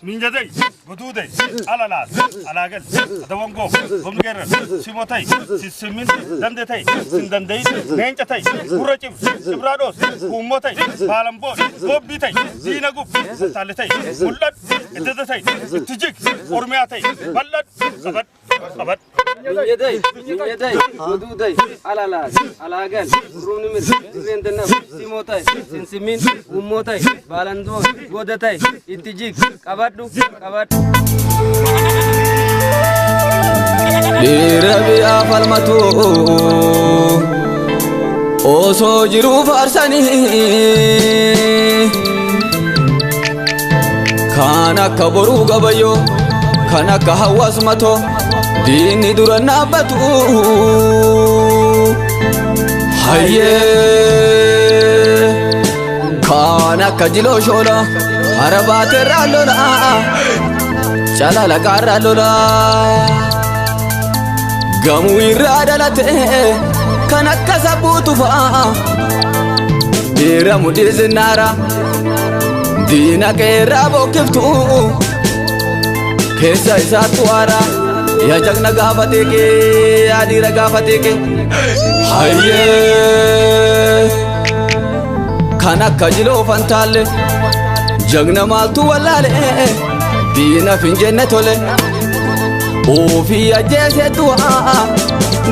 Minjadai, Bududai, Alalas, Alagal, Adawongo, Bumgera, Simotai, Simin, Dandetai, Sindandai, Nanchatai, Urachim, Sibrados, Umotai, Balambo, Bobitai, Zinagu, Talitai, Mulat, Edatai, Tijik, Urmeatai, Balat, Sabat. Minjadai, Bududai, Alalas, Alagal, Runimir, Zendana, Simotai, Simin, Umotai, Balando, Godatai, Itijik, Kabadu, Kabad. Dirabi afalmatu, oso jiru farsani, kana kaboru gabayo, kana kahawas mato, dini duran abatu, haye, kana kajilo shola. Arabate ralola, chalala karalola, gamu iradalate, kanaka sabutufa, dira mudizinara, dina kera bokiftu, kesa isatuara, ya jagna gafateke, adira gafateke, haye, kanaka jilo fantale. Jagna maltu walale, dina finjenne tole. Ofi ajese dua,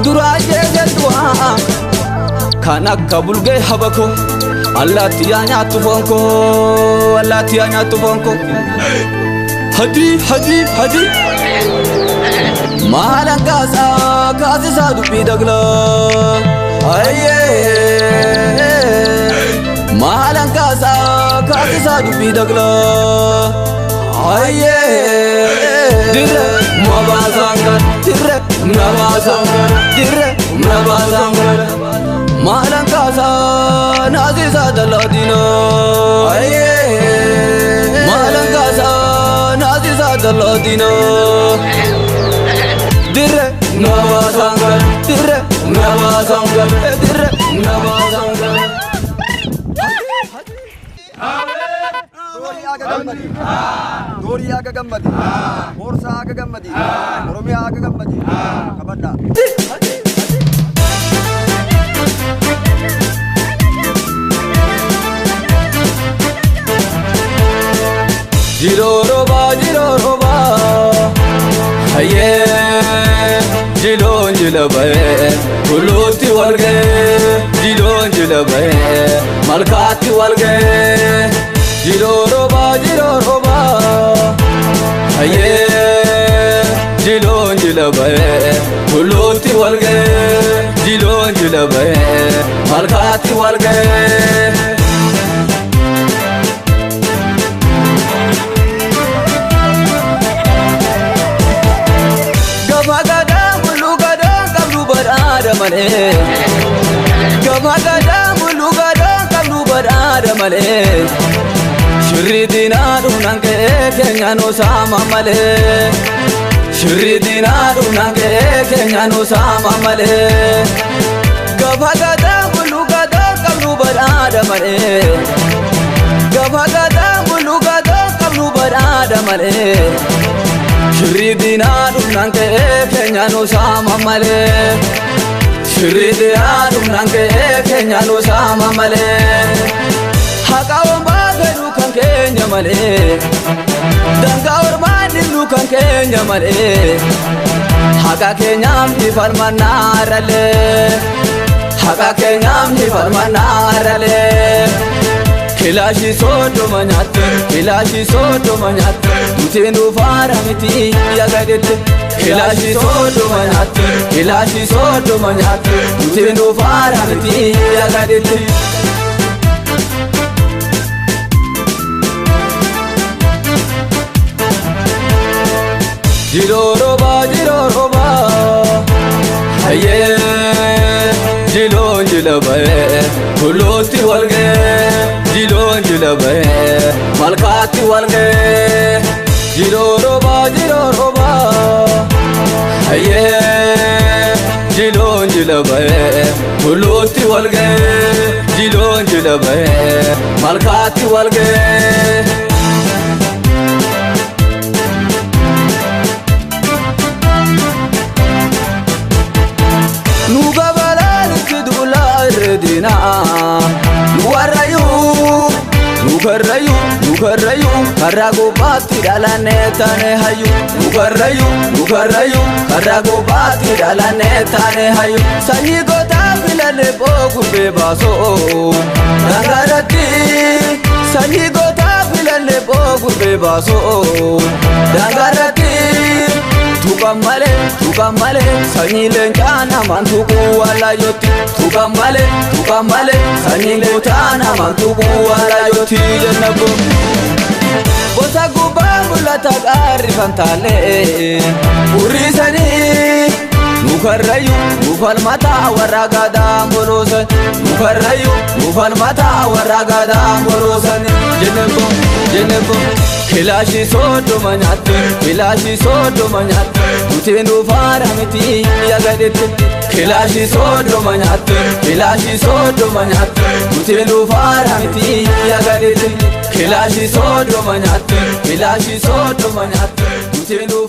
dura ajese dua. Kanaka bulge habako, Allah tiyanya tufonko, Allah tiyanya tufonko. Hadi. Mahalan kazi sadu bidagla. Aye. Mahalan kazi sadu bidagla. Aye. Dire mabazangar, dire mabazangar. Mahalan kaza nazi sadaladina. Aye. Mahalan kaza nazi sadaladina. Dire mabazangar, dire mabazangar. Dori aga gammadi, Borsa aga gammadi, Oromia aga gammadi, Kabada. Jiro roba, haye, jilon jilabaye, kuloti walge, jilon jilabaye, malkati walge. Jiro roba, haye, jilon jilabaye, kuloti walge, jilon jilabaye, malkati walge. Gabagada bulu gada kablu berada male, gabagada bulu gada kablu berada male. Shridina dunange kenya no sama male, Shridina dunange kenya no sama male. Gabagada bulu gada kablu berada male, gabagada bulu gada kablu berada male. Shridina dunange kenya no sama male, Shridina dunange kenya no sama male. Hakawan bagadu kan kenya male, dangawar madilu kan kenya male. Haka kenyam di farmanarale, haka kenyam di farmanarale. Kilashi sodo manyat, mutinu faramiti yagadete. Kilashi sodo manyat, mutinu faramiti yagadete. Jiro roba, haye, jilon jilabaye, kuloti walge, jilon jilabaye, malkati walge. Jiro roba, haye, jilon jilabaye, kuloti walge, jilon jilabaye, malkati walge. duga balalitti dula irdina nuwarrayu nukarrayu karra gubbaatti dhalane tane hayyu nukarrayu karra gubbaatti dhalane tane hayyu sanyii gootaa filale boogurbe baaso dangaratti sanyii gootaa filale boogurbe baaso dangaratti tukam male sanyii leencaa namaan tuquu waalayooti tukam male sanyii gootaa namaan tuquu waalayooti jennabo bosa gubbaa mul'ata qaarri fantaalee urriisanii nukarrayu nufalmata warra gadaa boloosan nukarrayu nufalmata warra gadaa boloosan jennebo Kilashi soodoma nyaatte nuti nufaara miti yagadette Kilashi soodoma nyaatte nuti nufaara miti yagadette Kilashi soodoma nyaatte nuti nufaara